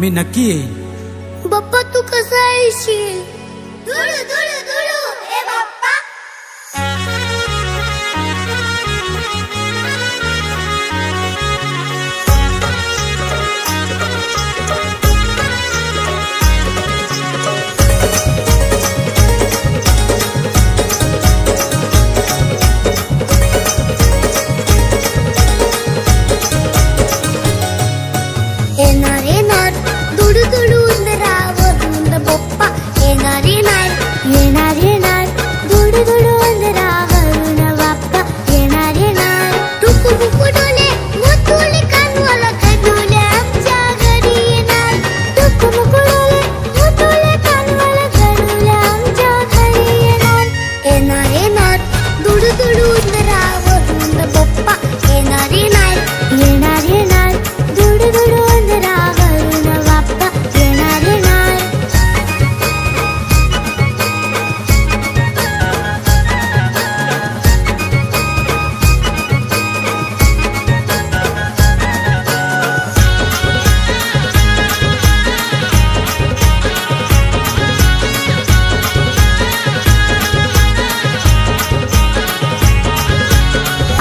मी नक्की येईन. बाप्पा तू कसा येशील? धुळू धुळू धुळू हे बाप्पा. येणार येणार दुडू दुडू उंदरावरून बाप्पा. येणार येणार येणार येणार दुडू दुडू उंदरावरून बाप्पा. येणार येणार टुकू बुकू डोले मोतुले कानवाला कानवले आमच्या घरी येणार. टुकू बुकू डोले मोतुले कानवाला कानवले आमच्या घरी येणार. येणार येणार दुडू दुडू उंदरावरून बाप्पा. येणार येणार येणार येणार दुडू दुडू उंदरावरून बाप्पा. येणार येणार.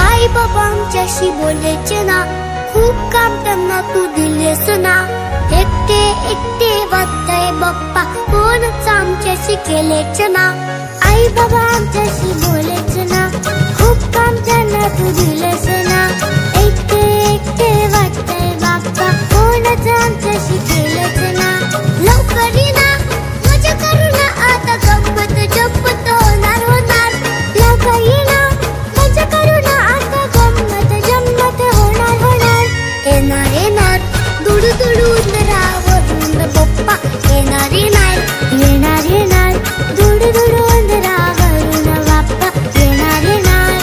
आई बाबा आमच्याशी बोलायचे ना, खूप काम त्यांना तू दिलेस ना. एकटे एकटे वाटतंय बाप्पा, कोणच आमच्याशी केलेच ना. आई बाबा आमच्याशी बोलायचे ना, खूप काम त्यांना तू दिलेस ना. एकटे एकटे वाटतंय बाप्पा, कोणच आमच्याशी केलेच ना. लवकर ये ना मजा करू ना, आता गंमत जप्पत होणार होणार. लवकर ये ना मजा करू ना, आता गंमत जम्मत होणार होणार. येणार येणार दुडू दुडू उंदरावरून बाप्पा. येणार येणार येणार येणार दुडू दुडू उंदरावरून बाप्पा. येणार येणार.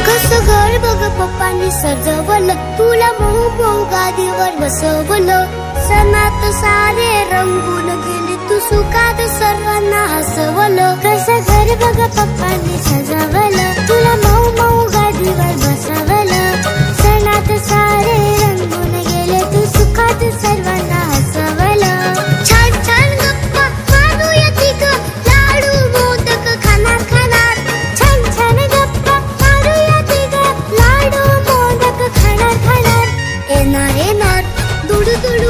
कसं घर बघ पप्पांनी सजवलं, तुला मऊ मऊ गादीवर बसवलं. सणात सारे रंगून गेले, तू सुखात सर्वांना हसवलं. कसं घर बघ पप्पांनी सजवलं, तुला मऊ मऊ गादीवर बसवलं. सणात सारे रंगून गेले, तू सुखात सर्वांना हसवलं. छान छान गप्पा मारूया तिघं, लाडू मोदक खाणार खाणार. छान छान गप्पा मारूया तिघं, लाडू मोदक खाणार खाणार. येणार येणार दुडू दुडू